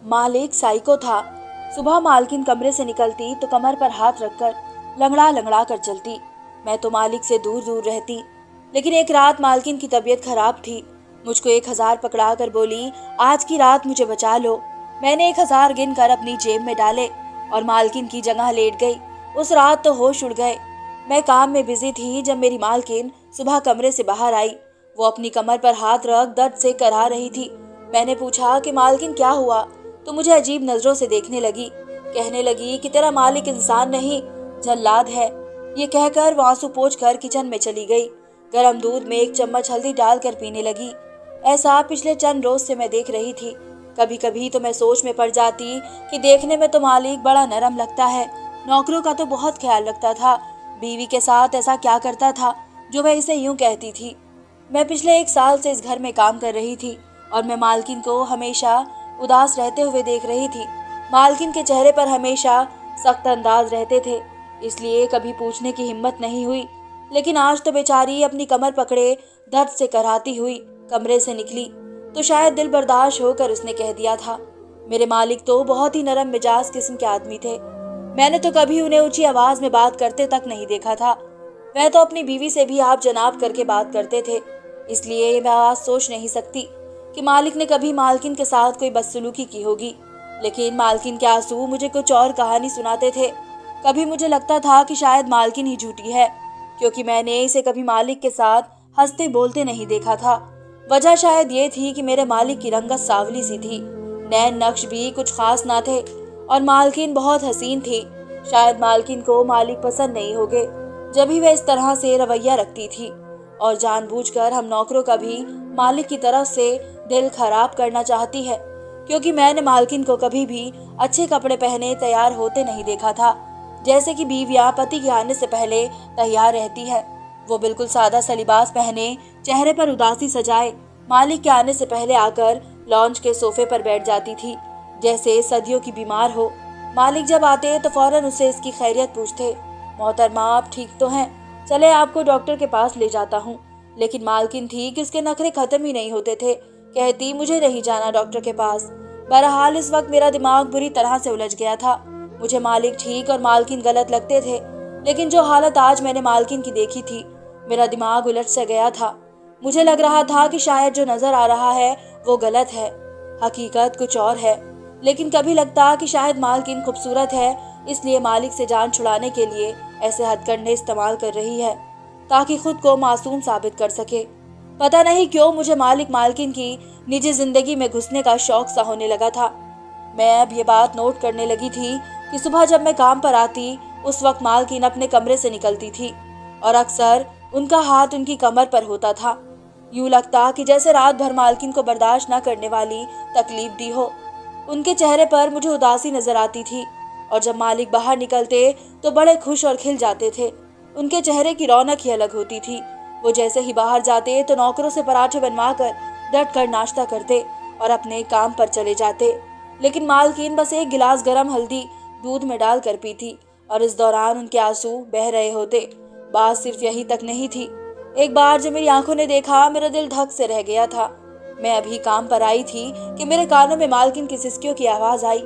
मालिक साइको था। सुबह मालकिन कमरे से निकलती तो कमर पर हाथ रखकर लंगड़ा लंगड़ा कर चलती। मैं तो मालिक से दूर दूर रहती। लेकिन एक रात मालकिन की तबीयत खराब थी। मुझको 1000 पकड़ा कर बोली, आज की रात मुझे बचा लो। मैंने 1000 गिनकर अपनी जेब में डाले और मालकिन की जगह लेट गई। उस रात तो होश उड़ गए। मैं काम में बिजी थी जब मेरी मालकिन सुबह कमरे से बाहर आई। वो अपनी कमर पर हाथ रख दर्द से करा रही थी। मैंने पूछा कि मालकिन क्या हुआ, तो मुझे अजीब नजरों से देखने लगी। कहने लगी कि तेरा मालिक इंसान नहीं, जल्लाद है। ये कहकर वो आंसू पोंछकर किचन में चली गई। गरम दूध में 1 चम्मच हल्दी डालकर पीने लगी। ऐसा पिछले चंद रोज से मैं देख रही थी। कभी कभी तो मैं सोच में पड़ जाती कि देखने में तो मालिक बड़ा नरम लगता है, नौकरों का तो बहुत ख्याल रखता था, बीवी के साथ ऐसा क्या करता था जो वह इसे यूं कहती थी। मैं पिछले 1 साल से इस घर में काम कर रही थी और मैं मालकिन को हमेशा उदास रहते हुए देख रही थी। मालकिन के चेहरे पर हमेशा सख्त अंदाज रहते थे, इसलिए कभी पूछने की हिम्मत नहीं हुई। लेकिन आज तो बेचारी अपनी कमर पकड़े दर्द से कराहती हुई कमरे से निकली तो शायद दिल बर्दाश्त होकर उसने कह दिया था। मेरे मालिक तो बहुत ही नरम मिजाज किस्म के आदमी थे। मैंने तो कभी उन्हें ऊंची आवाज में बात करते तक नहीं देखा था। वह तो अपनी बीवी से भी आप जनाब करके बात करते थे। इसलिए मैं आज सोच नहीं सकती कि मालिक ने कभी मालकिन के साथ कोई बदसलूकी की होगी। लेकिन मालकिन के आंसू मुझे कुछ और कहानी सुनाते थे। कभी मुझे लगता था कि शायद मालकिन ही झूठी है, क्योंकि मैंने इसे कभी मालिक के साथ हंसते बोलते नहीं देखा था। वजह शायद ये थी कि मेरे मालिक की रंगत सांवली सी थी, नैन नक्श भी कुछ खास ना थे और मालकिन बहुत हसीन थी। शायद मालकिन को मालिक पसंद नहीं होगे, जब भी वह इस तरह से रवैया रखती थी और जानबूझकर हम नौकरों का भी मालिक की तरफ से दिल खराब करना चाहती है, क्योंकि मैंने मालकिन को कभी भी अच्छे कपड़े पहने तैयार होते नहीं देखा था, जैसे कि बीवियां पति के आने से पहले तैयार रहती है। वो बिल्कुल सादा सा लिबास पहने, चेहरे पर उदासी सजाए, मालिक के आने से पहले आकर लॉन्च के सोफे पर बैठ जाती थी, जैसे सदियों की बीमार हो। मालिक जब आते तो फौरन उसे इसकी खैरियत पूछते, मोहतरमा आप ठीक तो हैं, चले आपको डॉक्टर के पास ले जाता हूँ। लेकिन मालकिन थी कि उसके नखरे खत्म ही नहीं होते थे। कहती मुझे नहीं जाना डॉक्टर के पास। बहरहाल इस वक्त मेरा दिमाग बुरी तरह से उलझ गया था। मुझे मालिक ठीक और मालकिन गलत लगते थे, लेकिन जो हालत आज मैंने मालकिन की देखी थी, मेरा दिमाग उलझ से गया था। मुझे लग रहा था कि शायद जो नजर आ रहा है वो गलत है, हकीकत कुछ और है। लेकिन कभी लगता कि शायद मालकिन खूबसूरत है, इसलिए मालिक से जान छुड़ाने के लिए ऐसे हथकंडे इस्तेमाल कर रही है ताकि खुद को मासूम साबित कर सके। पता नहीं क्यों मुझे मालिक मालकिन की निजी जिंदगी में घुसने का शौक सा होने लगा था। मैं अब ये बात नोट करने लगी थी कि सुबह जब मैं काम पर आती उस वक्त मालकिन अपने कमरे से निकलती थी और अक्सर उनका हाथ उनकी कमर पर होता था। यूं लगता कि जैसे रात भर मालकिन को बर्दाश्त न करने वाली तकलीफ दी हो। उनके चेहरे पर मुझे उदासी नजर आती थी और जब मालिक बाहर निकलते तो बड़े खुश और खिल जाते थे। उनके चेहरे की रौनक ही अलग होती थी। वो जैसे ही बाहर जाते तो नौकरों से पराठे बनवा कर डट कर नाश्ता करते और अपने काम पर चले जाते। लेकिन मालकिन बस 1 गिलास गर्म हल्दी दूध में डाल कर पीती और इस दौरान उनके आंसू बह रहे होते। बात सिर्फ यही तक नहीं थी। एक बार जब मेरी आंखों ने देखा, मेरा दिल धक से रह गया था। मैं अभी काम पर आई थी कि मेरे कानों में मालकिन की सिसकियों की आवाज आई।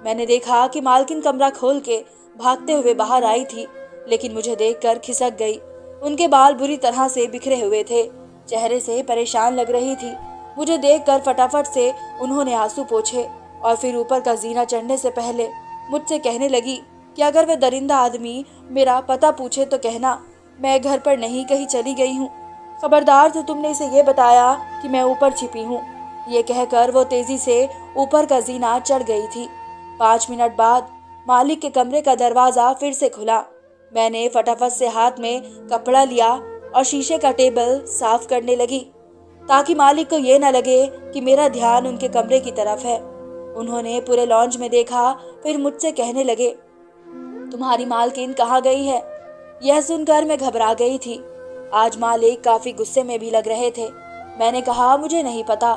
मैंने देखा कि मालकिन कमरा खोल के भागते हुए बाहर आई थी, लेकिन मुझे देखकर खिसक गई। उनके बाल बुरी तरह से बिखरे हुए थे, चेहरे से परेशान लग रही थी। मुझे देखकर फटाफट से उन्होंने आंसू पोंछे और फिर ऊपर का जीना चढ़ने से पहले मुझसे कहने लगी कि अगर वह दरिंदा आदमी मेरा पता पूछे तो कहना मैं घर पर नहीं कहीं चली गई हूँ। खबरदार तो तुमने इसे ये बताया कि मैं ऊपर छिपी हूँ। ये कहकर वो तेजी से ऊपर का जीना चढ़ गई थी। 5 मिनट बाद मालिक के कमरे का दरवाजा फिर से खुला। मैंने फटाफट से हाथ में कपड़ा लिया और शीशे का टेबल साफ करने लगी ताकि मालिक को ये न लगे कि मेरा ध्यान उनके कमरे की तरफ है। उन्होंने पूरे लॉन्ज में देखा, फिर मुझसे कहने लगे, तुम्हारी मालकिन कहाँ गई है? यह सुनकर मैं घबरा गई थी। आज मालिक काफी गुस्से में भी लग रहे थे। मैंने कहा, मुझे नहीं पता,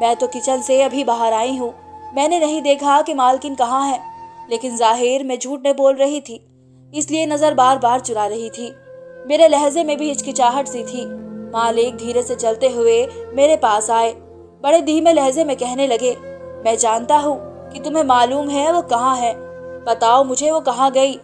मैं तो किचन से अभी बाहर आई हूँ। मैंने नहीं देखा कि मालकिन कहाँ है। लेकिन जाहिर मैं झूठ नहीं बोल रही थी, इसलिए नजर बार बार चुरा रही थी। मेरे लहजे में भी हिचकिचाहट सी थी। मालिक धीरे से चलते हुए मेरे पास आए, बड़े धीमे लहजे में कहने लगे, मैं जानता हूँ कि तुम्हें मालूम है वो कहाँ है? बताओ मुझे वो कहाँ गई?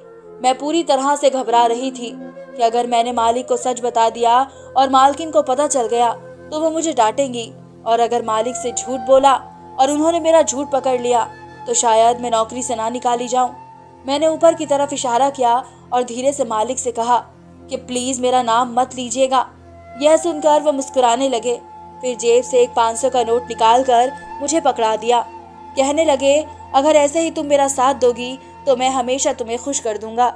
मैं पूरी तरह से घबरा रही थी कि अगर मैंने मालिक को सच बता दिया और मालकिन को पता चल गया तो वो मुझे डांटेंगी, और अगर मालिक से झूठ बोला और उन्होंने मेरा झूठ पकड़ लिया तो शायद मैं नौकरी से ना निकाली जाऊं। मैंने ऊपर की तरफ इशारा किया और धीरे से मालिक से कहा कि प्लीज मेरा नाम मत लीजिएगा। यह सुनकर वो मुस्कुराने लगे, फिर जेब से एक 500 का नोट निकालकर मुझे पकड़ा दिया। कहने लगे, अगर ऐसे ही तुम मेरा साथ दोगी तो मैं हमेशा तुम्हें खुश कर दूंगा।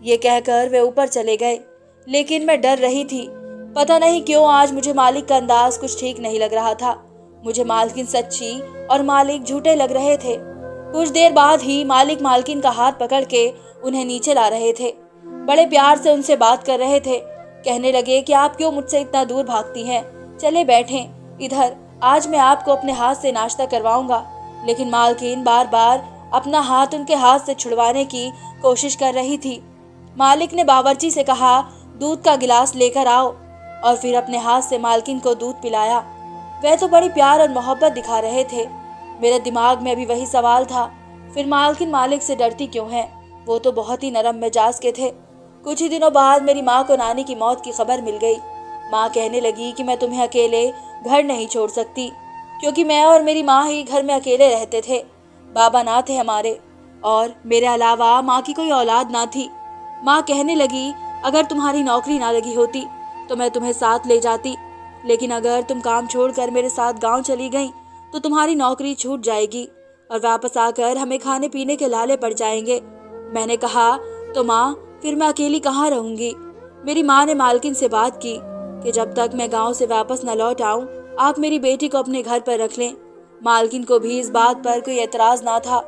ये कहकर वे ऊपर चले गए, लेकिन मैं डर रही थी। पता नहीं क्यों आज मुझे मालिक का अंदाज कुछ ठीक नहीं लग रहा था। मुझे मालकिन सच्ची और मालिक झूठे लग रहे थे। कुछ देर बाद ही मालिक मालकिन का हाथ पकड़ के उन्हें नीचे ला रहे थे। बड़े प्यार से उनसे बात कर रहे थे। कहने लगे कि आप क्यों मुझसे इतना दूर भागती हैं? चले बैठें इधर, आज मैं आपको अपने हाथ से नाश्ता करवाऊंगा। लेकिन मालकिन बार बार अपना हाथ उनके हाथ से छुड़वाने की कोशिश कर रही थी। मालिक ने बावर्ची से कहा, दूध का गिलास लेकर आओ, और फिर अपने हाथ से मालकिन को दूध पिलाया। वह तो बड़ी प्यार और मोहब्बत दिखा रहे थे। मेरे दिमाग में भी वही सवाल था, फिर मालकिन मालिक से डरती क्यों है? वो तो बहुत ही नरम मिजाज के थे। कुछ ही दिनों बाद मेरी माँ को नानी की मौत की खबर मिल गई। माँ कहने लगी कि मैं तुम्हें अकेले घर नहीं छोड़ सकती, क्योंकि मैं और मेरी माँ ही घर में अकेले रहते थे। बाबा ना थे हमारे, और मेरे अलावा माँ की कोई औलाद ना थी। माँ कहने लगी, अगर तुम्हारी नौकरी ना लगी होती तो मैं तुम्हें साथ ले जाती, लेकिन अगर तुम काम छोड़कर मेरे साथ गांव चली गई तो तुम्हारी नौकरी छूट जाएगी और वापस आकर हमें खाने पीने के लाले पड़ जाएंगे। मैंने कहा, तो माँ फिर मैं अकेली कहाँ रहूंगी? मेरी माँ ने मालकिन से बात की कि जब तक मैं गांव से वापस न लौट आऊं आप मेरी बेटी को अपने घर पर रख लें। मालकिन को भी इस बात पर कोई एतराज ना था।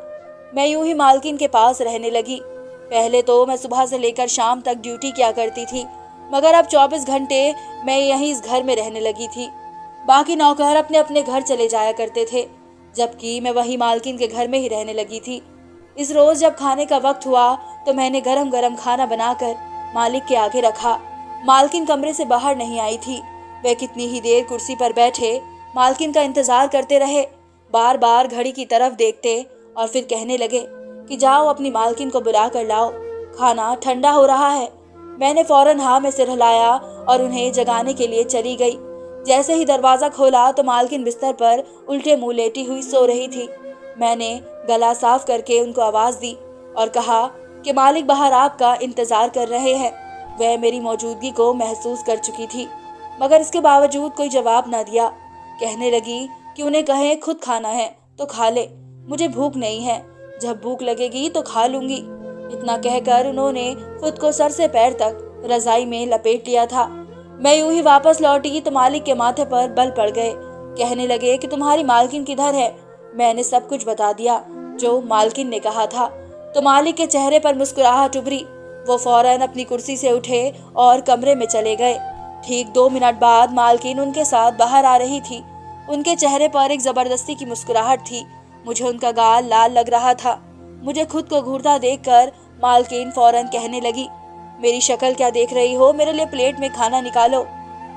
मैं यूं ही मालकिन के पास रहने लगी। पहले तो मैं सुबह से लेकर शाम तक ड्यूटी किया करती थी, मगर अब 24 घंटे मैं यहीं इस घर में रहने लगी थी। बाकी नौकर अपने अपने घर चले जाया करते थे, जबकि मैं वही मालकिन के घर में ही रहने लगी थी। इस रोज जब खाने का वक्त हुआ तो मैंने गरम गरम खाना बनाकर मालिक के आगे रखा। मालकिन कमरे से बाहर नहीं आई थी। वे कितनी ही देर कुर्सी पर बैठे मालकिन का इंतजार करते रहे, बार बार घड़ी की तरफ देखते और फिर कहने लगे कि जाओ अपनी मालकिन को बुला कर लाओ, खाना ठंडा हो रहा है। मैंने फौरन हाँ में सिर हिलाया और उन्हें जगाने के लिए चली गई। जैसे ही दरवाजा खोला तो मालकिन बिस्तर पर उल्टे मुंह लेटी हुई सो रही थी। मैंने गला साफ करके उनको आवाज दी और कहा कि मालिक बाहर आपका इंतजार कर रहे हैं। वह मेरी मौजूदगी को महसूस कर चुकी थी, मगर इसके बावजूद कोई जवाब न दिया। कहने लगी कि उन्हें कहें खुद खाना है तो खा ले, मुझे भूख नहीं है, जब भूख लगेगी तो खा लूंगी। इतना कहकर उन्होंने खुद को सर से पैर तक रजाई में लपेट लिया था। मैं यूं ही वापस लौटी तो मालिक के माथे पर बल पड़ गए। कहने लगे कि तुम्हारी मालकिन किधर है? मैंने सब कुछ बता दिया जो मालकिन ने कहा था। तो मालिक के चेहरे पर मुस्कुराहट उभरी। वो फौरन अपनी कुर्सी से उठे और कमरे में चले गए। ठीक 2 मिनट बाद मालकिन उनके साथ बाहर आ रही थी। उनके चेहरे पर एक जबरदस्ती की मुस्कुराहट थी। मुझे उनका गाल लाल लग रहा था। मुझे खुद को घूरता देखकर मालकिन फौरन कहने लगी, मेरी शक्ल क्या देख रही हो? मेरे लिए प्लेट में खाना निकालो।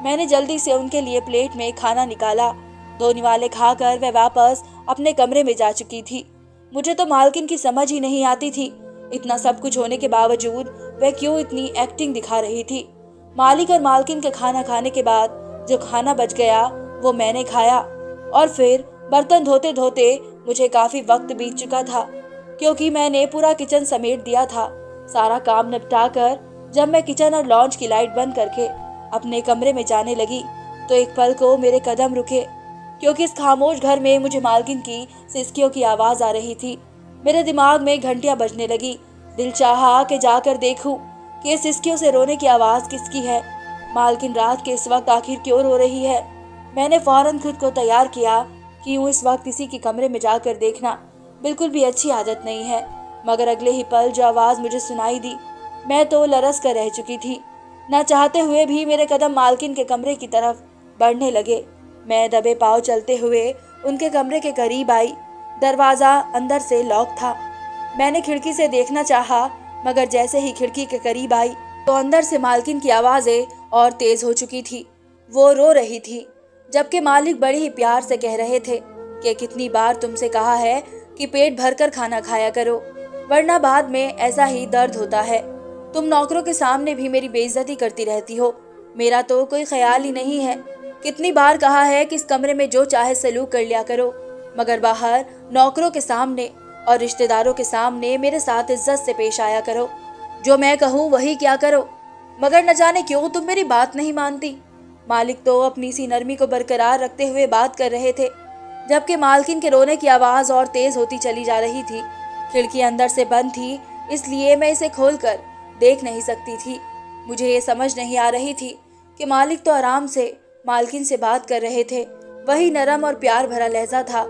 मैंने जल्दी से उनके लिए प्लेट में खाना निकाला। 2 निवाले खाकर वह वापस अपने कमरे में जा चुकी थी। मुझे तो मालकिन की समझ ही नहीं आती थी, इतना सब कुछ होने के बावजूद वह क्यों इतनी एक्टिंग दिखा रही थी। मालिक और मालकिन के खाना खाने के बाद जो खाना बच गया वो मैंने खाया, और फिर बर्तन धोते धोते मुझे काफी वक्त बीत चुका था, क्योंकि मैंने पूरा किचन समेट दिया था। सारा काम निपटा कर जब मैं किचन और लॉन्च की लाइट बंद करके अपने कमरे में जाने लगी तो एक पल को मेरे कदम रुके, क्योंकि इस खामोश घर में मुझे मालकिन की सिसकियों की आवाज आ रही थी। मेरे दिमाग में घंटियां बजने लगी। दिल चाहा कि जाकर देखूं कि इस सिसकियों से रोने की आवाज किसकी है। मालकिन रात के इस वक्त आखिर क्यों रो रही है? मैंने फौरन खुद को तैयार किया कि यूं इस वक्त किसी के कमरे में जाकर देखना बिल्कुल भी अच्छी आदत नहीं है, मगर अगले ही पल जो आवाज मुझे सुनाई दी, मैं तो लरस कर रह चुकी थी। न चाहते हुए भी मेरे कदम मालकिन के कमरे की तरफ बढ़ने लगे। मैं दबे पांव चलते हुए उनके कमरे के करीब आई। दरवाजा अंदर से लॉक था। मैंने खिड़की से देखना चाहा, मगर जैसे ही खिड़की के करीब आई तो अंदर से मालकिन की आवाजें और तेज हो चुकी थी। वो रो रही थी, जबकि मालिक बड़े ही प्यार से कह रहे थे कि कितनी बार तुमसे कहा है कि पेट भरकर खाना खाया करो, वरना बाद में ऐसा ही दर्द होता है। तुम नौकरों के सामने भी मेरी बेइज्जती करती रहती हो। मेरा तो कोई ख्याल ही नहीं है। कितनी बार कहा है कि इस कमरे में जो चाहे सलूक कर लिया करो, मगर बाहर नौकरों के सामने और रिश्तेदारों के सामने मेरे साथ इज्जत से पेश आया करो। जो मैं कहूँ वही क्या करो, मगर न जाने क्यों तुम मेरी बात नहीं मानती। मालिक तो अपनी सी नरमी को बरकरार रखते हुए बात कर रहे थे, जबकि मालकिन के रोने की आवाज़ और तेज होती चली जा रही थी। खिड़की अंदर से बंद थी, इसलिए मैं इसे खोलकर देख नहीं सकती थी। मुझे ये समझ नहीं आ रही थी कि मालिक तो आराम से मालकिन से बात कर रहे थे, वही नरम और प्यार भरा लहजा था,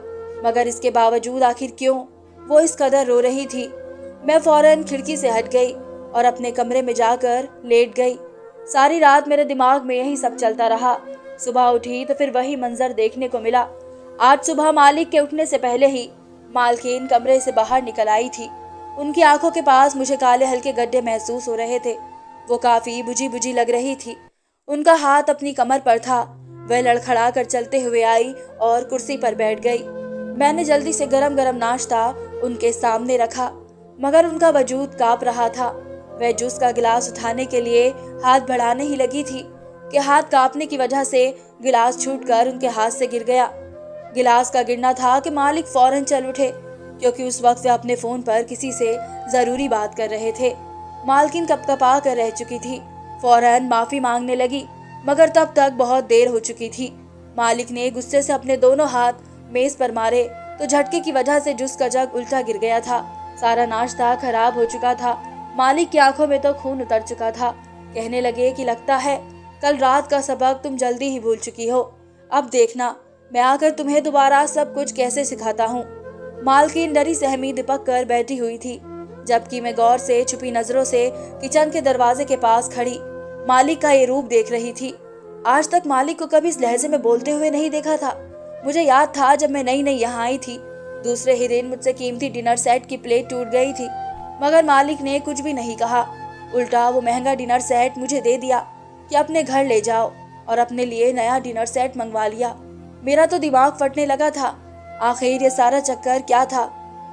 मगर इसके बावजूद आखिर क्यों वो इस कदर रो रही थी। मैं फौरन खिड़की से हट गई और अपने कमरे में जाकर लेट गई। सारी रात मेरे दिमाग में यही सब चलता रहा। सुबह उठी तो फिर वही मंजर देखने को मिला। आज सुबह मालिक के उठने से पहले ही मालकिन कमरे से बाहर निकल आई थी। उनकी आंखों के पास मुझे काले हल्के गड्ढे महसूस हो रहे थे। वो काफी बुझी बुझी लग रही थी। उनका हाथ अपनी कमर पर था। वह लड़खड़ा कर चलते हुए आई और कुर्सी पर बैठ गई। मैंने जल्दी से गरम गरम नाश्ता उनके सामने रखा, मगर उनका वजूद कांप रहा था। वह जूस का गिलास उठाने के लिए हाथ बढ़ाने ही लगी थी कि हाथ कांपने की वजह से गिलास छूटकर उनके हाथ से गिर गया। गिलास का गिरना था कि मालिक फौरन चल उठे, क्योंकि उस वक्त वे अपने फोन पर किसी से जरूरी बात कर रहे थे। मालकिन कपकपा कर रह चुकी थी। फौरन माफी मांगने लगी, मगर तब तक बहुत देर हो चुकी थी। मालिक ने गुस्से से अपने दोनों हाथ मेज पर मारे तो झटके की वजह से जूस का जग उल्टा गिर गया था। सारा नाश्ता खराब हो चुका था। मालिक की आंखों में तो खून उतर चुका था। कहने लगे कि लगता है कल रात का सबक तुम जल्दी ही भूल चुकी हो। अब देखना मैं आकर तुम्हें दोबारा सब कुछ कैसे सिखाता हूँ। मालकिन डरी सहमी दिपक कर बैठी हुई थी, जबकि मैं गौर से छुपी नजरों से किचन के दरवाजे के पास खड़ी मालिक का ये रूप देख रही थी। आज तक मालिक को कभी इस लहजे में बोलते हुए नहीं देखा था। मुझे याद था जब मैं नई नई यहाँ आई थी, दूसरे ही दिन मुझसे कीमती डिनर सेट की प्लेट टूट गई थी, मगर मालिक ने कुछ भी नहीं कहा। उल्टा वो महंगा डिनर सेट मुझे दे दिया कि अपने घर ले जाओ, और अपने लिए नया डिनर सेट मंगवा लिया। मेरा तो दिमाग फटने लगा था। आखिर ये सारा चक्कर क्या था,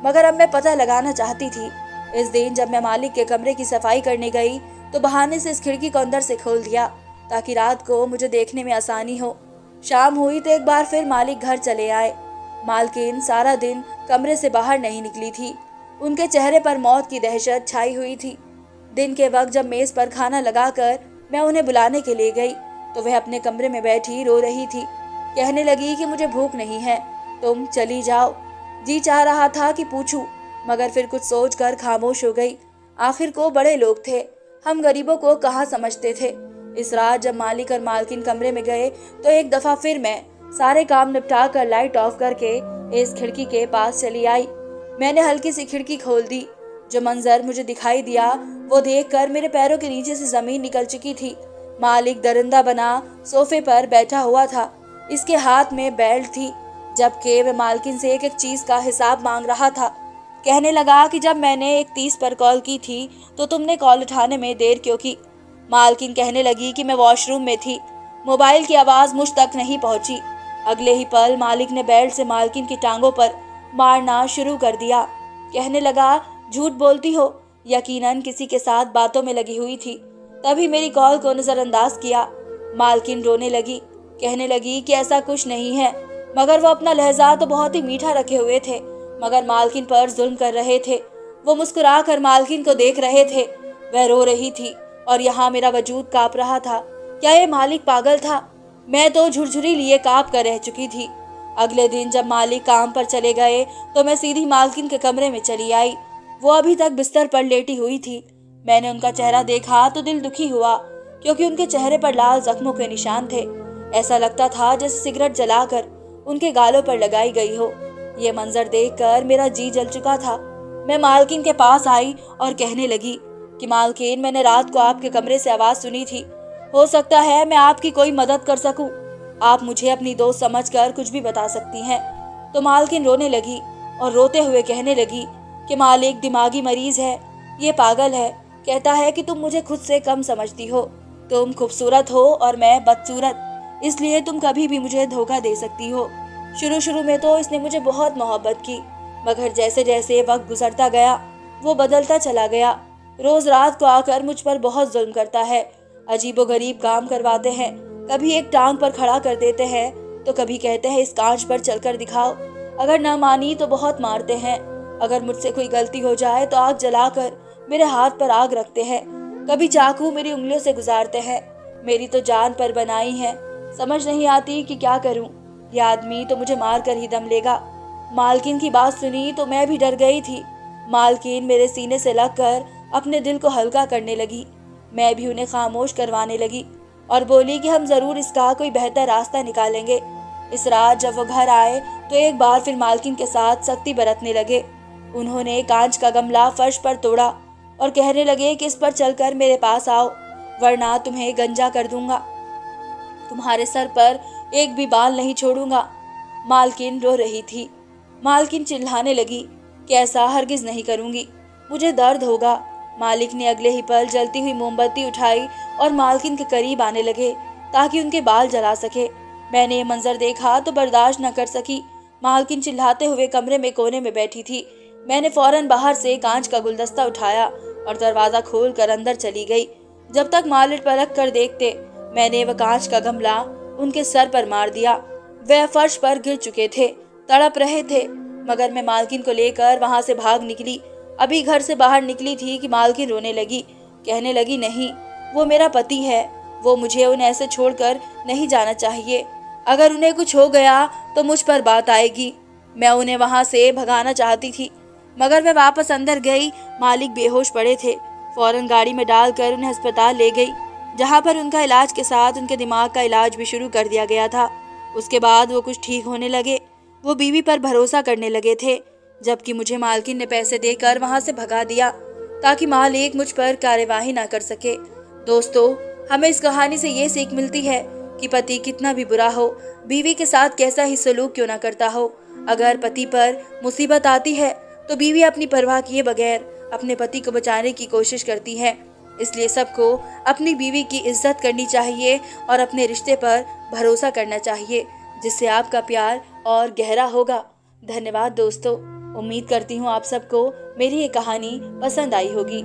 मगर अब मैं पता लगाना चाहती थी। इस दिन जब मैं मालिक के कमरे की सफाई करने गई तो बहाने से इस खिड़की को अंदर से खोल दिया ताकि रात को मुझे देखने में आसानी हो। शाम हुई तो एक बार फिर मालिक घर चले आए। मालकिन सारा दिन कमरे से बाहर नहीं निकली थी। उनके चेहरे पर मौत की दहशत छाई हुई थी। दिन के वक्त जब मेज पर खाना लगाकर मैं उन्हें बुलाने के लिए गई तो वह अपने कमरे में बैठी रो रही थी। कहने लगी कि मुझे भूख नहीं है, तुम चली जाओ। जी चाह रहा था कि पूछूं, मगर फिर कुछ सोचकर खामोश हो गई। आखिर को बड़े लोग थे, हम गरीबों को कहाँ समझते थे। इस रात जब मालिक और मालकिन कमरे में गए तो एक दफा फिर मैं सारे काम निपटा कर लाइट ऑफ करके इस खिड़की के पास चली आई। मैंने हल्की सी खिड़की खोल दी। जो मंजर मुझे दिखाई दिया वो देखकर मेरे पैरों के नीचे से जमीन निकल चुकी थी। मालिक दरिंदा बना सोफे पर बैठा हुआ था। इसके हाथ में बेल्ट थी, जबकि वह मालकिन से एक एक चीज का हिसाब मांग रहा था। कहने लगा कि जब मैंने 1:30 पर कॉल की थी तो तुमने कॉल उठाने में देर क्यों की। मालकिन कहने लगी कि मैं वॉशरूम में थी, मोबाइल की आवाज़ मुझ तक नहीं पहुंची। अगले ही पल मालिक ने बेल्ट से मालकिन की टांगों पर मारना शुरू कर दिया। कहने लगा, झूठ बोलती हो, यकीनन किसी के साथ बातों में लगी हुई थी, तभी मेरी कॉल को नज़रअंदाज किया। मालकिन रोने लगी। कहने लगी कि ऐसा कुछ नहीं है, मगर वो अपना लहजा तो बहुत ही मीठा रखे हुए थे, मगर मालकिन पर जुल्म कर रहे थे। वो मुस्कुरा कर मालकिन को देख रहे थे। वह रो रही थी और यहाँ मेरा वजूद कांप रहा था। क्या ये मालिक पागल था? मैं तो झुरझुरी लिए कांप कर रह चुकी थी। अगले दिन जब मालिक काम पर चले गए तो मैं सीधी मालकिन के कमरे में चली आई। वो अभी तक बिस्तर पर लेटी हुई थी। मैंने उनका चेहरा देखा तो दिल दुखी हुआ, क्योंकि उनके चेहरे पर लाल जख्मों के निशान थे। ऐसा लगता था जैसे सिगरेट जलाकर उनके गालों पर लगाई गई हो। ये मंजर देखकर मेरा जी जल चुका था। मैं मालकिन के पास आई और कहने लगी कि मालकिन, मैंने रात को आपके कमरे से आवाज सुनी थी, हो सकता है मैं आपकी कोई मदद कर सकूं। आप मुझे अपनी दोस्त समझकर कुछ भी बता सकती हैं। तो मालकिन रोने लगी और रोते हुए कहने लगी कि मालिक दिमागी मरीज है, ये पागल है, कहता है कि तुम मुझे खुद से कम समझती हो। तुम खूबसूरत हो और मैं बदसूरत, इसलिए तुम कभी भी मुझे धोखा दे सकती हो। शुरू शुरू में तो इसने मुझे बहुत मोहब्बत की, मगर जैसे जैसे वक्त गुजरता गया वो बदलता चला गया। रोज रात को आकर मुझ पर बहुत जुल्म करता है, अजीबोगरीब काम करवाते हैं। कभी एक टांग पर खड़ा कर देते हैं तो कभी कहते हैं इस कांच पर चलकर दिखाओ। अगर ना मानी तो बहुत मारते हैं। अगर मुझसे कोई गलती हो जाए तो आग जलाकर मेरे हाथ पर आग रखते हैं। कभी चाकू मेरी उंगलियों से गुजारते हैं। मेरी तो जान पर बनाई है। समझ नहीं आती कि क्या करूं। ये आदमी तो मुझे मार कर ही दम लेगा। मालकिन की बात सुनी तो मैं भी डर गई थी। मालकिन मेरे सीने से लगकर अपने दिल को हल्का करने लगी। मैं भी उन्हें खामोश करवाने लगी और बोली कि हम जरूर इसका कोई बेहतर रास्ता निकालेंगे। इस रात जब वो घर आए तो एक बार फिर मालकिन के साथ सख्ती बरतने लगे। उन्होंने कांच का गमला फर्श पर तोड़ा और कहने लगे कि इस पर चलकर मेरे पास आओ, वरना तुम्हें गंजा कर दूंगा। तुम्हारे सर पर एक भी बाल नहीं छोड़ूंगा। मालकिन रो रही थी। मालकिन चिल्लाने लगी कि ऐसा हरगिज नहीं करूंगी, मुझे दर्द होगा। मालिक ने अगले ही पल जलती हुई मोमबत्ती उठाई और मालकिन के करीब आने लगे ताकि उनके बाल जला सके। मैंने ये मंजर देखा तो बर्दाश्त न कर सकी। मालकिन चिल्लाते हुए कमरे में कोने में बैठी थी। मैंने फौरन बाहर से कांच का गुलदस्ता उठाया और दरवाजा खोलकर अंदर चली गई। जब तक मालिक पलट कर देखते मैंने वह कांच का गमला उनके सर पर मार दिया। वह फर्श पर गिर चुके थे, तड़प रहे थे, मगर मैं मालकिन को लेकर वहां से भाग निकली। अभी घर से बाहर निकली थी कि मालकिन रोने लगी। कहने लगी नहीं, वो मेरा पति है, वो मुझे उन्हें ऐसे छोड़कर नहीं जाना चाहिए। अगर उन्हें कुछ हो गया तो मुझ पर बात आएगी। मैं उन्हें वहां से भगाना चाहती थी, मगर मैं वापस अंदर गई। मालिक बेहोश पड़े थे। फौरन गाड़ी में डालकर उन्हें अस्पताल ले गई, जहां पर उनका इलाज के साथ उनके दिमाग का इलाज भी शुरू कर दिया गया था। उसके बाद वो कुछ ठीक होने लगे। वो बीवी पर भरोसा करने लगे थे, जबकि मुझे मालकिन ने पैसे देकर वहां से भगा दिया ताकि मालिक मुझ पर कार्यवाही ना कर सके। दोस्तों, हमें इस कहानी से ये सीख मिलती है कि पति कितना भी बुरा हो, बीवी के साथ कैसा ही सलूक क्यों ना करता हो, अगर पति पर मुसीबत आती है तो बीवी अपनी परवाह किए बगैर अपने पति को बचाने की कोशिश करती है। इसलिए सबको अपनी बीवी की इज्जत करनी चाहिए और अपने रिश्ते पर भरोसा करना चाहिए, जिससे आपका प्यार और गहरा होगा। धन्यवाद दोस्तों। उम्मीद करती हूँ आप सबको मेरी ये कहानी पसंद आई होगी।